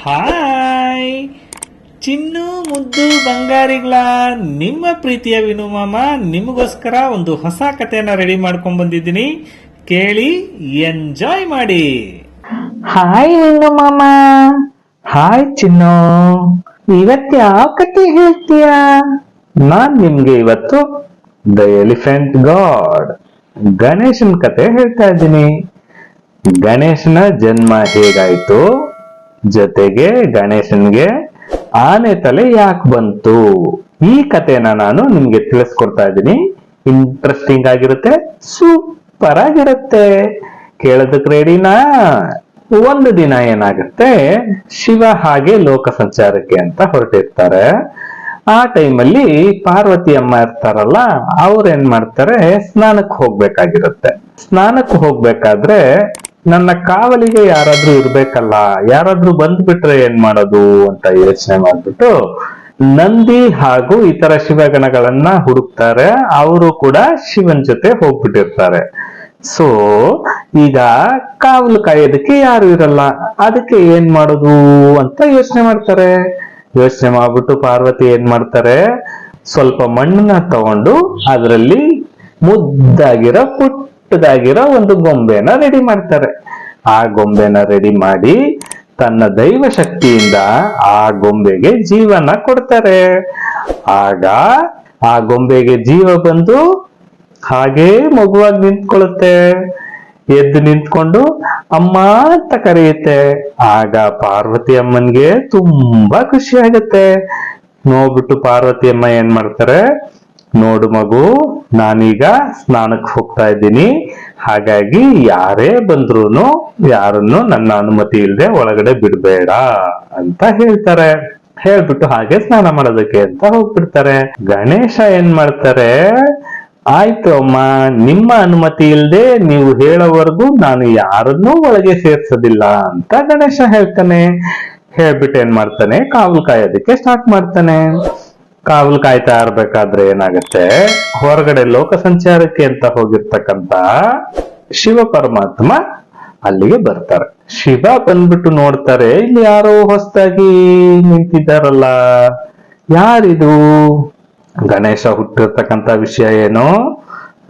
Hi ಚಿನ್ನು ಮುದ್ದು ಬಂಗಾರಿಗಳ ನಿಮ್ಮ ಪ್ರೀತಿಯ ವಿನು ಮಾಮ ನಿಮಗೋಸ್ಕರ ಒಂದು ಹೊಸ ಕಥೆಯನ್ನ ರೆಡಿ ಮಾಡ್ಕೊಂಡ್ ಬಂದಿದ್ದೀನಿ. ಕೇಳಿ ಎಂಜಾಯ್ ಮಾಡಿ. ಹಾಯ್ ವಿನು ಮಾಮ. ಹಾಯ್ ಚಿನ್ನು, ಇವತ್ತು ಯಾವ ಕತೆ ಹೇಳ್ತೀಯಾ? ನಾನ್ ನಿಮ್ಗೆ ಇವತ್ತು ದ ಎಲಿಫೆಂಟ್ ಗಾಡ್ ಗಣೇಶನ್ ಕತೆ ಹೇಳ್ತಾ ಇದ್ದೀನಿ. ಗಣೇಶನ ಜನ್ಮ ಹೇಗಾಯ್ತು, ಜೊತೆಗೆ ಗಣೇಶನ್ಗೆ ಆನೆ ತಲೆ ಯಾಕೆ ಬಂತು, ಈ ಕಥೆನ ನಾನು ನಿಮ್ಗೆ ತಿಳಿಸ್ಕೊಡ್ತಾ ಇದ್ದೀನಿ. ಇಂಟ್ರೆಸ್ಟಿಂಗ್ ಆಗಿರುತ್ತೆ, ಸೂಪರ್ ಆಗಿರುತ್ತೆ. ಕೇಳೋದಕ್ಕೆ ರೆಡಿನಾ? ಒಂದು ದಿನ ಏನಾಗುತ್ತೆ, ಶಿವ ಹಾಗೆ ಲೋಕ ಸಂಚಾರಕ್ಕೆ ಅಂತ ಹೊರಟಿರ್ತಾರೆ. ಆ ಟೈಮಲ್ಲಿ ಪಾರ್ವತಿ ಅಮ್ಮ ಇರ್ತಾರಲ್ಲ, ಅವ್ರೇನ್ ಮಾಡ್ತಾರೆ, ಸ್ನಾನಕ್ಕೆ ಹೋಗ್ಬೇಕಾಗಿರುತ್ತೆ. ಸ್ನಾನಕ್ಕೆ ಹೋಗ್ಬೇಕಾದ್ರೆ ನನ್ನ ಕಾವಲಿಗೆ ಯಾರಾದ್ರೂ ಇರ್ಬೇಕಲ್ಲ, ಯಾರಾದ್ರೂ ಬಂದ್ಬಿಟ್ರೆ ಏನ್ ಮಾಡೋದು ಅಂತ ಯೋಚನೆ ಮಾಡ್ಬಿಟ್ಟು ನಂದಿ ಹಾಗೂ ಇತರ ಶಿವಗಣಗಳನ್ನ ಹುಡುಕ್ತಾರೆ. ಅವರು ಕೂಡ ಶಿವನ್ ಜೊತೆ ಹೋಗ್ಬಿಟ್ಟಿರ್ತಾರೆ. ಸೊ ಈಗ ಕಾವಲು ಕಾಯೋದಕ್ಕೆ ಯಾರು ಇರಲ್ಲ, ಅದಕ್ಕೆ ಏನ್ ಮಾಡೋದು ಅಂತ ಯೋಚನೆ ಮಾಡ್ತಾರೆ. ಯೋಚನೆ ಮಾಡ್ಬಿಟ್ಟು ಪಾರ್ವತಿ ಏನ್ ಮಾಡ್ತಾರೆ, ಸ್ವಲ್ಪ ಮಣ್ಣನ್ನ ತಗೊಂಡು ಅದರಲ್ಲಿ ಮುದ್ದಾಗಿರೋ ಪುಟ್ಟದಾಗಿರೋ ಒಂದು ಗೊಂಬೆನ ರೆಡಿ ಮಾಡ್ತಾರೆ. ಆ ಗೊಂಬೆನ ರೆಡಿ ಮಾಡಿ ತನ್ನ ದೈವ ಶಕ್ತಿಯಿಂದ ಆ ಗೊಂಬೆಗೆ ಜೀವನ ಕೊಡ್ತಾರೆ. ಆಗ ಆ ಗೊಂಬೆಗೆ ಜೀವ ಬಂದು ಹಾಗೇ ಮಗುವಾಗಿ ನಿಂತ್ಕೊಳ್ಳುತ್ತೆ. ಎದ್ದು ನಿಂತ್ಕೊಂಡು ಅಮ್ಮ ಅಂತ ಕರೆಯುತ್ತೆ. ಆಗ ಪಾರ್ವತಿ ಅಮ್ಮನ್ಗೆ ತುಂಬಾ ಖುಷಿ ಆಗುತ್ತೆ. ನೋಡ್ಬಿಟ್ಟು ಪಾರ್ವತಿ ಅಮ್ಮ ಏನ್ ಮಾಡ್ತಾರೆ, ನೋಡು ಮಗು, ನಾನೀಗ ಸ್ನಾನಕ್ಕೆ ಹೋಗ್ತಾ ಇದ್ದೀನಿ, ಹಾಗಾಗಿ ಯಾರೇ ಬಂದ್ರೂನು ಯಾರನ್ನು ನನ್ನ ಅನುಮತಿ ಇಲ್ಲದೆ ಒಳಗಡೆ ಬಿಡ್ಬೇಡ ಅಂತ ಹೇಳ್ತಾರೆ. ಹೇಳ್ಬಿಟ್ಟು ಹಾಗೆ ಸ್ನಾನ ಮಾಡೋದಕ್ಕೆ ಅಂತ ಹೋಗ್ಬಿಡ್ತಾರೆ. ಗಣೇಶ ಏನ್ ಮಾಡ್ತಾರೆ, ಆಯ್ತು ಅಮ್ಮ, ನಿಮ್ಮ ಅನುಮತಿ ಇಲ್ಲದೆ ನೀವು ಹೇಳೋವರೆಗೂ ನಾನು ಯಾರನ್ನೂ ಒಳಗೆ ಸೇರ್ಸೋದಿಲ್ಲ ಅಂತ ಗಣೇಶ ಹೇಳ್ತಾನೆ. ಹೇಳ್ಬಿಟ್ಟು ಏನ್ ಮಾಡ್ತಾನೆ, ಕಾವಲು ಕಾಯೋದಕ್ಕೆ ಸ್ಟಾರ್ಟ್ ಮಾಡ್ತಾನೆ. ಕಾವಲು ಕಾಯ್ತಾ ಇರ್ಬೇಕಾದ್ರೆ ಏನಾಗುತ್ತೆ, ಹೊರಗಡೆ ಲೋಕ ಸಂಚಾರಕ್ಕೆ ಅಂತ ಹೋಗಿರ್ತಕ್ಕಂತ ಶಿವ ಪರಮಾತ್ಮ ಅಲ್ಲಿಗೆ ಬರ್ತಾರೆ. ಶಿವ ಬಂದ್ಬಿಟ್ಟು ನೋಡ್ತಾರೆ, ಇಲ್ಲಿ ಯಾರೋ ಹೊಸದಾಗಿ ನಿಂತಿದ್ದಾರಲ್ಲ, ಯಾರಿದು? ಗಣೇಶ ಹುಟ್ಟಿರ್ತಕ್ಕಂತ ವಿಷಯ ಏನು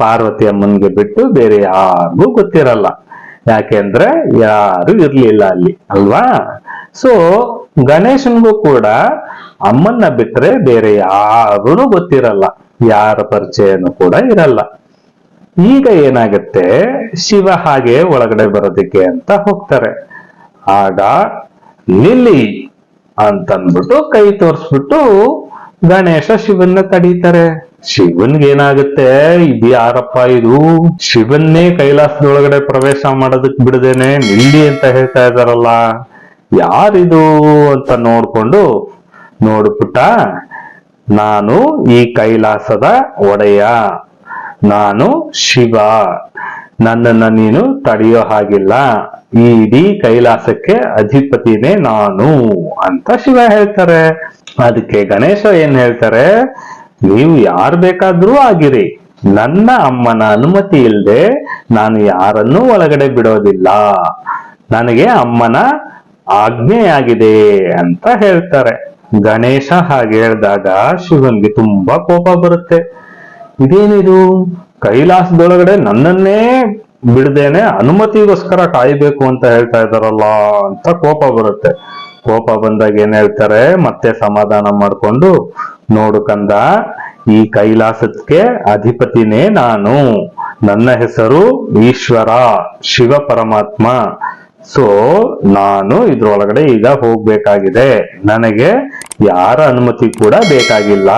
ಪಾರ್ವತಿ ಅಮ್ಮನ್ಗೆ ಬಿಟ್ಟು ಬೇರೆ ಯಾರಿಗೂ ಗೊತ್ತಿರಲ್ಲ. ಯಾಕೆಂದ್ರೆ ಯಾರು ಇರ್ಲಿಲ್ಲ ಅಲ್ಲಿ ಅಲ್ವಾ. ಸೊ ಗಣೇಶನ್ಗೂ ಕೂಡ ಅಮ್ಮನ್ನ ಬಿಟ್ರೆ ಬೇರೆ ಯಾರೂ ಗೊತ್ತಿರಲ್ಲ, ಯಾರ ಪರಿಚಯನೂ ಕೂಡ ಇರಲ್ಲ. ಈಗ ಏನಾಗುತ್ತೆ, ಶಿವ ಹಾಗೆ ಒಳಗಡೆ ಬರೋದಕ್ಕೆ ಅಂತ ಹೋಗ್ತಾರೆ. ಆಗ ನಿಲ್ಲಿ ಅಂತನ್ಬಿಟ್ಟು ಕೈ ತೋರ್ಸ್ಬಿಟ್ಟು ಗಣೇಶ ಶಿವನ್ನ ತಡೀತಾರೆ. ಶಿವನ್ಗೆ ಏನಾಗುತ್ತೆ, ಇದು ಯಾರಪ್ಪ ಇದು, ಶಿವನ್ನೇ ಕೈಲಾಸದೊಳಗಡೆ ಪ್ರವೇಶ ಮಾಡೋದಕ್ ಬಿಡದೇನೆ ನಿಲ್ಲಿ ಅಂತ ಹೇಳ್ತಾ ಇದಾರಲ್ಲ, ಯಾರಿದು ಅಂತ ನೋಡ್ಕೊಂಡು, ನೋಡು ಪುಟ್ಟ, ನಾನು ಈ ಕೈಲಾಸದ ಒಡೆಯ, ನಾನು ಶಿವ, ನನ್ನನ್ನ ನೀನು ತಡೆಯೋ ಹಾಗಿಲ್ಲ, ಈ ಇಡೀ ಕೈಲಾಸಕ್ಕೆ ಅಧಿಪತಿನೇ ನಾನು ಅಂತ ಶಿವ ಹೇಳ್ತಾರೆ. ಅದಕ್ಕೆ ಗಣೇಶ ಏನ್ ಹೇಳ್ತಾರೆ, ನೀವು ಯಾರು ಬೇಕಾದ್ರೂ ಆಗಿರಿ, ನನ್ನ ಅಮ್ಮನ ಅನುಮತಿ ಇಲ್ಲದೆ ನಾನು ಯಾರನ್ನೂ ಒಳಗಡೆ ಬಿಡೋದಿಲ್ಲ, ನನಗೆ ಅಮ್ಮನ ಆಜ್ಞೆಯಾಗಿದೆ ಅಂತ ಹೇಳ್ತಾರೆ. ಗಣೇಶ ಹಾಗೆ ಹೇಳಿದಾಗ ಶಿವನ್ಗೆ ತುಂಬಾ ಕೋಪ ಬರುತ್ತೆ. ಇದೇನಿದು, ಕೈಲಾಸದೊಳಗಡೆ ನನ್ನನ್ನೇ ಬಿಡದೇನೆ ಅನುಮತಿಗೋಸ್ಕರ ಕಾಯ್ಬೇಕು ಅಂತ ಹೇಳ್ತಾ ಇದಾರಲ್ಲ ಅಂತ ಕೋಪ ಬರುತ್ತೆ. ಕೋಪ ಬಂದಾಗ ಏನ್ ಹೇಳ್ತಾರೆ, ಮತ್ತೆ ಸಮಾಧಾನ ಮಾಡ್ಕೊಂಡು, ನೋಡು ಕಂದ, ಈ ಕೈಲಾಸಕ್ಕೆ ಅಧಿಪತಿನೇ ನಾನು, ನನ್ನ ಹೆಸರು ಈಶ್ವರ, ಶಿವ ಪರಮಾತ್ಮ. ಸೊ ನಾನು ಇದ್ರೊಳಗಡೆ ಈಗ ಹೋಗ್ಬೇಕಾಗಿದೆ, ನನಗೆ ಯಾರ ಅನುಮತಿ ಕೂಡ ಬೇಕಾಗಿಲ್ಲ,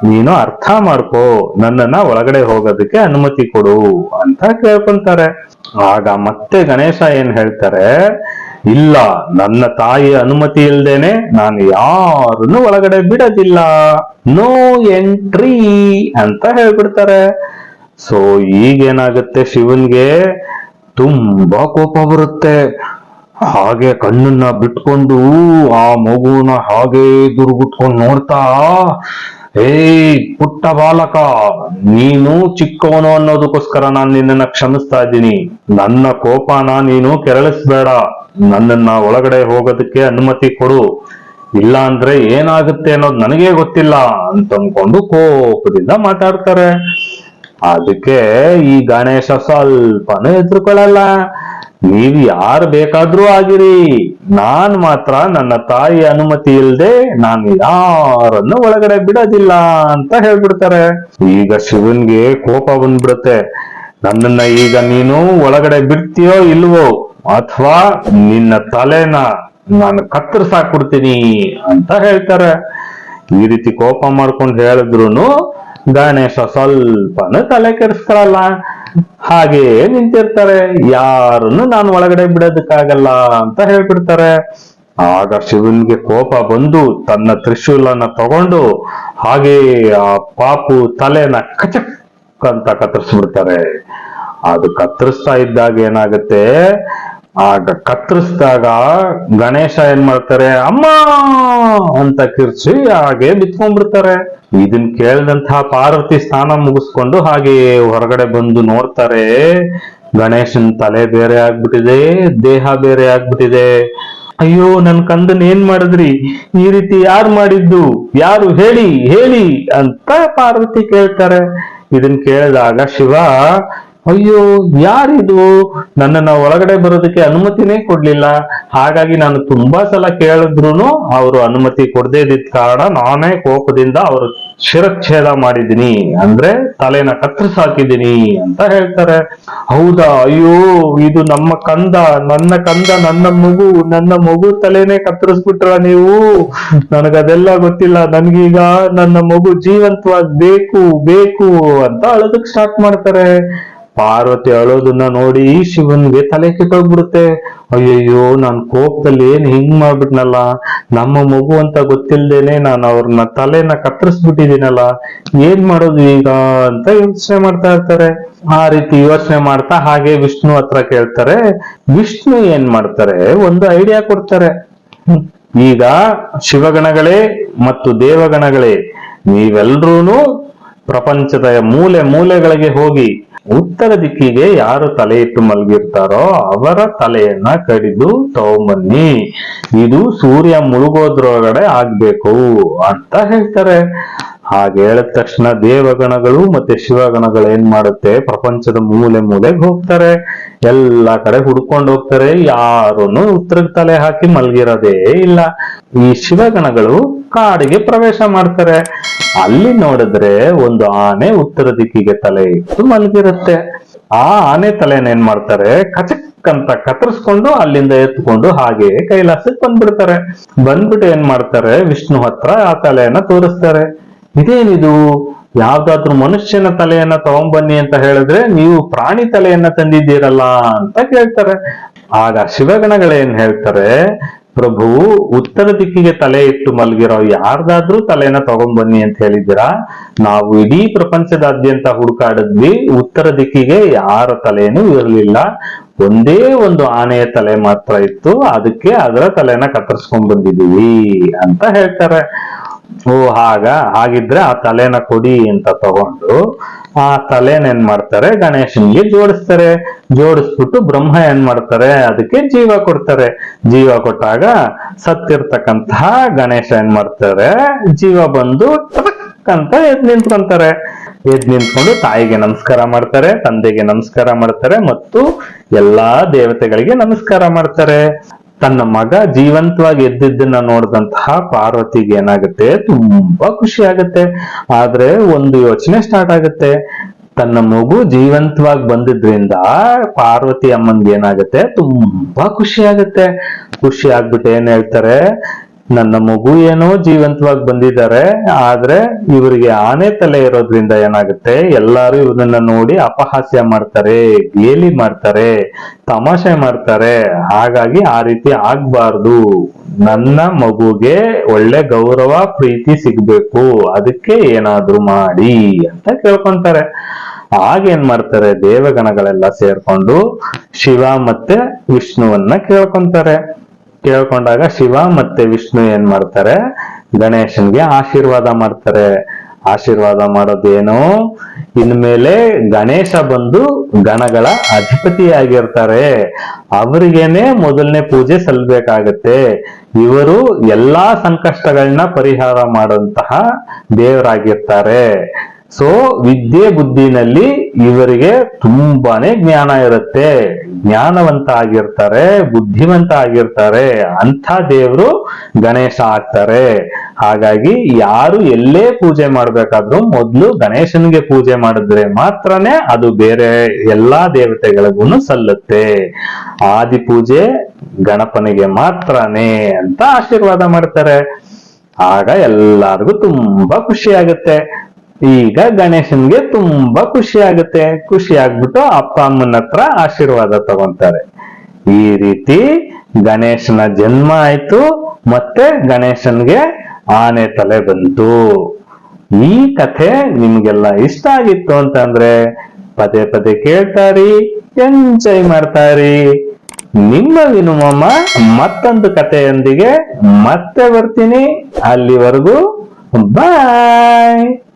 ನೀನು ಅರ್ಥ ಮಾಡ್ಕೋ, ನನ್ನನ್ನ ಒಳಗಡೆ ಹೋಗೋದಕ್ಕೆ ಅನುಮತಿ ಕೊಡು ಅಂತ ಕೇಳ್ಕೊಂತಾರೆ. ಆಗ ಮತ್ತೆ ಗಣೇಶ ಏನ್ ಹೇಳ್ತಾರೆ, ಇಲ್ಲ, ನನ್ನ ತಾಯಿಯ ಅನುಮತಿ ಇಲ್ದೇನೆ ನಾನು ಯಾರನ್ನು ಒಳಗಡೆ ಬಿಡೋದಿಲ್ಲ, ನೋ ಎಂಟ್ರಿ ಅಂತ ಹೇಳ್ಬಿಡ್ತಾರೆ. ಸೊ ಈಗೇನಾಗುತ್ತೆ, ಶಿವನ್ಗೆ ತುಂಬಾ ಕೋಪ ಬರುತ್ತೆ. ಹಾಗೆ ಕಣ್ಣನ್ನ ಬಿಟ್ಕೊಂಡು ಆ ಮಗುನ ಹಾಗೆ ದುರ್ಗುಟ್ಕೊಂಡು ನೋಡ್ತಾ, ಏಯ್ ಪುಟ್ಟ ಬಾಲಕ, ನೀನು ಚಿಕ್ಕವನು ಅನ್ನೋದಕ್ಕೋಸ್ಕರ ನಾನು ನಿನ್ನನ್ನ ಕ್ಷಮಿಸ್ತಾ ಇದ್ದೀನಿ, ನನ್ನ ಕೋಪನ ನೀನು ಕೆರಳಿಸ್ಬೇಡ, ನನ್ನನ್ನ ಒಳಗಡೆ ಹೋಗೋದಕ್ಕೆ ಅನುಮತಿ ಕೊಡು, ಇಲ್ಲ ಅಂದ್ರೆ ಏನಾಗುತ್ತೆ ಅನ್ನೋದು ನನಗೇ ಗೊತ್ತಿಲ್ಲ ಅಂತ ಅನ್ಕೊಂಡು ಕೋಪದಿಂದ ಮಾತಾಡ್ತಾರೆ. ಅದಕ್ಕೆ ಈ ಗಣೇಶ ಸ್ವಲ್ಪನೂ ಹೆದರ್ಕೊಳ್ಳಲ್ಲ. ನೀವ್ ಯಾರು ಬೇಕಾದ್ರೂ ಆಗಿರಿ, ನಾನ್ ಮಾತ್ರ ನನ್ನ ತಾಯಿ ಅನುಮತಿ ಇಲ್ದೆ ನಾನು ಯಾರನ್ನು ಒಳಗಡೆ ಬಿಡೋದಿಲ್ಲ ಅಂತ ಹೇಳ್ಬಿಡ್ತಾರೆ. ಈಗ ಶಿವನ್ಗೆ ಕೋಪ ಬಂದ್ಬಿಡುತ್ತೆ. ನನ್ನನ್ನ ಈಗ ನೀನು ಒಳಗಡೆ ಬಿಡ್ತೀಯೋ ಇಲ್ವೋ, ಅಥವಾ ನಿನ್ನ ತಲೆನ ನಾನು ಕತ್ತರಿಸಾಕ್ಬಿಡ್ತೀನಿ ಅಂತ ಹೇಳ್ತಾರೆ. ಈ ರೀತಿ ಕೋಪ ಮಾಡ್ಕೊಂಡು ಹೇಳಿದ್ರು ಗಣೇಶ ಸ್ವಲ್ಪನೂ ತಲೆ ಕೆಡಿಸ್ಕೊಳಲ್ಲ, ಹಾಗೇ ನಿಂತಿರ್ತಾರೆ. ಯಾರನ್ನು ನಾನು ಒಳಗಡೆ ಬಿಡೋದಕ್ಕಾಗಲ್ಲ ಅಂತ ಹೇಳ್ಬಿಡ್ತಾರೆ. ಆಗ ಶಿವನ್ಗೆ ಕೋಪ ಬಂದು ತನ್ನ ತ್ರಿಶೂಲನ ತಗೊಂಡು ಹಾಗೆ ಆ ಪಾಪು ತಲೆನ ಕಚಕ್ ಅಂತ ಕತ್ತರಿಸ್ಬಿಡ್ತಾರೆ. ಅದು ಕತ್ತರಿಸ್ತಾ ಇದ್ದಾಗ ಏನಾಗುತ್ತೆ, ಆಗ ಕತ್ತರಿಸಿದಾಗ ಗಣೇಶ ಏನ್ ಮಾಡ್ತಾರೆ, ಅಮ್ಮ ಅಂತ ಕಿರ್ಚಿ ಹಾಗೆ ಬಿತ್ಕೊಂಡ್ಬಿಡ್ತಾರೆ. ಇದನ್ ಕೇಳಿದಂತಹ ಪಾರ್ವತಿ ಸ್ನಾನ ಮುಗಿಸ್ಕೊಂಡು ಹಾಗೆ ಹೊರಗಡೆ ಬಂದು ನೋಡ್ತಾರೆ. ಗಣೇಶನ್ ತಲೆ ಬೇರೆ ಆಗ್ಬಿಟ್ಟಿದೆ, ದೇಹ ಬೇರೆ ಆಗ್ಬಿಟ್ಟಿದೆ. ಅಯ್ಯೋ, ನನ್ ಕಂದನ್ ಏನ್ ಮಾಡಿದ್ರಿ, ಈ ರೀತಿ ಯಾರು ಮಾಡಿದ್ದು, ಯಾರು ಹೇಳಿ ಹೇಳಿ ಅಂತ ಪಾರ್ವತಿ ಕೇಳ್ತಾರೆ. ಇದನ್ ಕೇಳಿದಾಗ ಶಿವ, ಅಯ್ಯೋ ಯಾರಿದು, ನನ್ನನ್ನ ಒಳಗಡೆ ಬರೋದಕ್ಕೆ ಅನುಮತಿನೇ ಕೊಡ್ಲಿಲ್ಲ, ಹಾಗಾಗಿ ನಾನು ತುಂಬಾ ಸಲ ಕೇಳಿದ್ರು ಅವರು ಅನುಮತಿ ಕೊಡದೇ ಇದ್ದ ಕಾರಣ ನಾನೇ ಕೋಪದಿಂದ ಅವರು ಶಿರಚ್ಛೇದ ಮಾಡಿದ್ದೀನಿ, ಅಂದ್ರೆ ತಲೆನ ಕತ್ತರಿಸಾಕಿದ್ದೀನಿ ಅಂತ ಹೇಳ್ತಾರೆ. ಹೌದಾ, ಅಯ್ಯೋ ಇದು ನನ್ನ ಕಂದ, ನನ್ನ ಮಗು ತಲೆನೇ ಕತ್ತರಿಸ್ಬಿಟ್ರ ನೀವು, ನನಗದೆಲ್ಲ ಗೊತ್ತಿಲ್ಲ, ನನ್ಗೀಗ ನನ್ನ ಮಗು ಜೀವಂತವಾಗಿ ಬೇಕು ಬೇಕು ಅಂತ ಅಳೋದಕ್ ಸ್ಟಾರ್ಟ್ ಮಾಡ್ತಾರೆ. ಪಾರ್ವತಿ ಅಳೋದನ್ನ ನೋಡಿ ಶಿವನ್ಗೆ ತಲೆ ಕೆಟ್ಟೋಗ್ಬಿಡುತ್ತೆ. ಅಯ್ಯಯ್ಯೋ, ನಾನ್ ಕೋಪದಲ್ಲಿ ಏನ್ ಹಿಂಗ್ ಮಾಡ್ಬಿಟ್ನಲ್ಲ, ನಮ್ಮ ಮಗು ಅಂತ ಗೊತ್ತಿಲ್ದೇನೆ ನಾನು ಅವ್ರನ್ನ ತಲೆನ ಕತ್ತರಿಸ್ಬಿಟ್ಟಿದ್ದೀನಲ್ಲ, ಏನ್ ಮಾಡೋದು ಈಗ ಅಂತ ಯೋಚನೆ ಮಾಡ್ತಾ ಇರ್ತಾರೆ. ಆ ರೀತಿ ಯೋಚನೆ ಮಾಡ್ತಾ ಹಾಗೆ ವಿಷ್ಣು ಹತ್ರ ಕೇಳ್ತಾರೆ. ವಿಷ್ಣು ಏನ್ ಮಾಡ್ತಾರೆ, ಒಂದು ಐಡಿಯಾ ಕೊಡ್ತಾರೆ. ಈಗ ಶಿವಗಣಗಳೇ ಮತ್ತು ದೇವಗಣಗಳೇ, ನೀವೆಲ್ರೂ ಪ್ರಪಂಚದ ಮೂಲೆ ಮೂಲೆಗಳಿಗೆ ಹೋಗಿ ಉತ್ತರ ದಿಕ್ಕಿಗೆ ಯಾರು ತಲೆ ಇಟ್ಟು ಮಲಗಿರ್ತಾರೋ ಅವರ ತಲೆಯನ್ನ ಕಡಿದು ತಗೊಂಬನ್ನಿ, ಇದು ಸೂರ್ಯ ಮುಳುಗೋದ್ರೊಳಗಡೆ ಆಗ್ಬೇಕು ಅಂತ ಹೇಳ್ತಾರೆ. ಹಾಗೆ ಹೇಳಿದ ತಕ್ಷಣ ದೇವಗಣಗಳು ಮತ್ತೆ ಶಿವಗಣಗಳು ಏನ್ ಮಾಡುತ್ತೆ, ಪ್ರಪಂಚದ ಮೂಲೆ ಮೂಲೆಗೆ ಹೋಗ್ತಾರೆ, ಎಲ್ಲಾ ಕಡೆ ಹುಡ್ಕೊಂಡು ಹೋಗ್ತಾರೆ. ಯಾರನ್ನು ಉತ್ತರಕ್ಕೆ ತಲೆ ಹಾಕಿ ಮಲಗಿರೋದೇ ಇಲ್ಲ. ಈ ಶಿವಗಣಗಳು ಕಾಡಿಗೆ ಪ್ರವೇಶ ಮಾಡ್ತಾರೆ. ಅಲ್ಲಿ ನೋಡಿದ್ರೆ ಒಂದು ಆನೆ ಉತ್ತರ ದಿಕ್ಕಿಗೆ ತಲೆ ಇಟ್ಟು ಮಲಗಿರುತ್ತೆ. ಆ ಆನೆ ತಲೆನ ಏನ್ ಮಾಡ್ತಾರೆ, ಕಚಕ್ ಅಂತ ಕತ್ತರಿಸ್ಕೊಂಡು ಅಲ್ಲಿಂದ ಎತ್ಕೊಂಡು ಹಾಗೆ ಕೈಲಾಸಕ್ಕೆ ಬಂದ್ಬಿಡ್ತಾರೆ. ಬಂದ್ಬಿಟ್ಟು ಏನ್ ಮಾಡ್ತಾರೆ, ವಿಷ್ಣು ಹತ್ರ ಆ ತಲೆಯನ್ನ ತೋರಿಸ್ತಾರೆ. ಇದೇನಿದು, ಯಾವ್ದಾದ್ರು ಮನುಷ್ಯನ ತಲೆಯನ್ನ ತಗೊಂಬನ್ನಿ ಅಂತ ಹೇಳಿದ್ರೆ ನೀವು ಪ್ರಾಣಿ ತಲೆಯನ್ನ ತಂದಿದ್ದೀರಲ್ಲ ಅಂತ ಕೇಳ್ತಾರೆ. ಆಗ ಶಿವಗಣಗಳೇನ್ ಹೇಳ್ತಾರೆ, ಪ್ರಭು, ಉತ್ತರ ದಿಕ್ಕಿಗೆ ತಲೆ ಇಟ್ಟು ಮಲಗಿರೋ ಯಾರ್ದಾದ್ರೂ ತಲೆನ ತಗೊಂಬನ್ನಿ ಅಂತ ಹೇಳಿದ್ದೀರಾ, ನಾವು ಇಡೀ ಪ್ರಪಂಚದಾದ್ಯಂತ ಹುಡುಕಾಡಿದ್ವಿ, ಉತ್ತರ ದಿಕ್ಕಿಗೆ ಯಾರ ತಲೆನೂ ಇರಲಿಲ್ಲ, ಒಂದೇ ಒಂದು ಆನೆಯ ತಲೆ ಮಾತ್ರ ಇತ್ತು, ಅದಕ್ಕೆ ಅದರ ತಲೆನ ಕತ್ತರಿಸ್ಕೊಂಡ್ ಬಂದಿದೀವಿ ಅಂತ ಹೇಳ್ತಾರೆ. ಓ ಹಾಗಿದ್ರೆ ಆ ತಲೆನ ಕೊಡಿ ಅಂತ ತಗೊಂಡು ಆ ತಲೆನ ಏನ್ ಮಾಡ್ತಾರೆ, ಗಣೇಶನ್ಗೆ ಜೋಡಿಸ್ತಾರೆ. ಜೋಡಿಸ್ಬಿಟ್ಟು ಬ್ರಹ್ಮ ಏನ್ ಮಾಡ್ತಾರೆ, ಅದಕ್ಕೆ ಜೀವ ಕೊಡ್ತಾರೆ. ಜೀವ ಕೊಟ್ಟಾಗ ಸತ್ತಿರ್ತಕ್ಕಂತಹ ಗಣೇಶ ಏನ್ ಮಾಡ್ತಾರೆ, ಜೀವ ಬಂದು ಟಕ್ ಅಂತ ಎದ್ ನಿಂತ್ಕೊಂತಾರೆ. ಎದ್ ನಿಂತ್ಕೊಂಡು ತಾಯಿಗೆ ನಮಸ್ಕಾರ ಮಾಡ್ತಾರೆ, ತಂದೆಗೆ ನಮಸ್ಕಾರ ಮಾಡ್ತಾರೆ ಮತ್ತು ಎಲ್ಲಾ ದೇವತೆಗಳಿಗೆ ನಮಸ್ಕಾರ ಮಾಡ್ತಾರೆ. ತನ್ನ ಮಗ ಜೀವಂತವಾಗಿ ಎದ್ದಿದ್ದನ್ನ ನೋಡಿದಂತಹ ಪಾರ್ವತಿಗೆ ಏನಾಗುತ್ತೆ, ತುಂಬಾ ಖುಷಿ ಆಗುತ್ತೆ. ಆದ್ರೆ ಒಂದು ಯೋಚನೆ ಸ್ಟಾರ್ಟ್ ಆಗುತ್ತೆ. ತನ್ನ ಮಗು ಜೀವಂತವಾಗಿ ಬಂದಿದ್ರಿಂದ ಪಾರ್ವತಿ ಅಮ್ಮನ್ಗೆ ಏನಾಗುತ್ತೆ, ತುಂಬಾ ಖುಷಿ ಆಗುತ್ತೆ. ಖುಷಿ ಆಗ್ಬಿಟ್ಟು ಏನ್ ಹೇಳ್ತಾರೆ, ನನ್ನ ಮಗು ಏನೋ ಜೀವಂತವಾಗಿ ಬಂದಿದ್ದಾರೆ, ಆದ್ರೆ ಇವರಿಗೆ ಆನೆ ತಲೆ ಇರೋದ್ರಿಂದ ಏನಾಗುತ್ತೆ, ಎಲ್ಲಾರು ಇವನನ್ನ ನೋಡಿ ಅಪಹಾಸ್ಯ ಮಾಡ್ತಾರೆ, ಗೇಲಿ ಮಾಡ್ತಾರೆ, ತಮಾಷೆ ಮಾಡ್ತಾರೆ. ಹಾಗಾಗಿ ಆ ರೀತಿ ಆಗ್ಬಾರ್ದು, ನನ್ನ ಮಗುಗೆ ಒಳ್ಳೆ ಗೌರವ ಪ್ರೀತಿ ಸಿಗ್ಬೇಕು, ಅದಕ್ಕೆ ಏನಾದ್ರೂ ಮಾಡಿ ಅಂತ ಕೇಳ್ಕೊಂತಾರೆ. ಆಗೇನ್ ಮಾಡ್ತಾರೆ, ದೇವಗಣಗಳೆಲ್ಲ ಸೇರ್ಕೊಂಡು ಶಿವ ಮತ್ತೆ ವಿಷ್ಣುವನ್ನ ಕೇಳ್ಕೊಂತಾರೆ. ಕೇಳ್ಕೊಂಡಾಗ ಶಿವ ಮತ್ತೆ ವಿಷ್ಣು ಏನ್ ಮಾಡ್ತಾರೆ, ಗಣೇಶನ್ಗೆ ಆಶೀರ್ವಾದ ಮಾಡ್ತಾರೆ. ಆಶೀರ್ವಾದ ಮಾಡೋದೇನು, ಇನ್ಮೇಲೆ ಗಣೇಶ ಬಂದು ಗಣಗಳ ಅಧಿಪತಿಯಾಗಿರ್ತಾರೆ, ಅವರಿಗೇನೆ ಮೊದಲನೇ ಪೂಜೆ ಸಲ್ಲಬೇಕಾಗತ್ತೆ. ಇವರು ಎಲ್ಲಾ ಸಂಕಷ್ಟಗಳನ್ನ ಪರಿಹಾರ ಮಾಡುವಂತಹ ದೇವರಾಗಿರ್ತಾರೆ. ಸೊ ವಿದ್ಯೆ ಬುದ್ಧಿನಲ್ಲಿ ಇವರಿಗೆ ತುಂಬಾನೇ ಜ್ಞಾನ ಇರುತ್ತೆ, ಜ್ಞಾನವಂತ ಆಗಿರ್ತಾರೆ, ಬುದ್ಧಿವಂತ ಆಗಿರ್ತಾರೆ, ಅಂಥ ದೇವರು ಗಣೇಶ ಆಗ್ತಾರೆ. ಹಾಗಾಗಿ ಯಾರು ಎಲ್ಲೇ ಪೂಜೆ ಮಾಡ್ಬೇಕಾದ್ರೂ ಮೊದ್ಲು ಗಣೇಶನಿಗೆ ಪೂಜೆ ಮಾಡಿದ್ರೆ ಮಾತ್ರನೇ ಅದು ಬೇರೆ ಎಲ್ಲಾ ದೇವತೆಗಳಿಗೂ ಸಲ್ಲುತ್ತೆ. ಆದಿ ಪೂಜೆ ಗಣಪನಿಗೆ ಮಾತ್ರನೇ ಅಂತ ಆಶೀರ್ವಾದ ಮಾಡ್ತಾರೆ. ಆಗ ಎಲ್ಲಾರ್ಗು ತುಂಬಾ ಖುಷಿ ಆಗುತ್ತೆ. ಈಗ ಗಣೇಶನ್ಗೆ ತುಂಬಾ ಖುಷಿ ಆಗುತ್ತೆ. ಖುಷಿ ಆಗ್ಬಿಟ್ಟು ಅಪ್ಪ ಅಮ್ಮನ ಹತ್ರ ಆಶೀರ್ವಾದ ತಗೊಂತಾರೆ. ಈ ರೀತಿ ಗಣೇಶನ ಜನ್ಮ ಆಯ್ತು, ಮತ್ತೆ ಗಣೇಶನ್ಗೆ ಆನೆ ತಲೆ ಬಂತು. ಈ ಕಥೆ ನಿಮ್ಗೆಲ್ಲ ಇಷ್ಟ ಆಗಿತ್ತು ಅಂತಂದ್ರೆ ಪದೇ ಪದೇ ಕೇಳ್ತಾರಿ, ಎಂಜಾಯ್ ಮಾಡ್ತಾರಿ. ನಿಮ್ಮ ವಿನುಮಮ್ಮ ಮತ್ತೊಂದು ಕಥೆಯೊಂದಿಗೆ ಮತ್ತೆ ಬರ್ತೀನಿ. ಅಲ್ಲಿವರೆಗೂ ಬಾಯ್.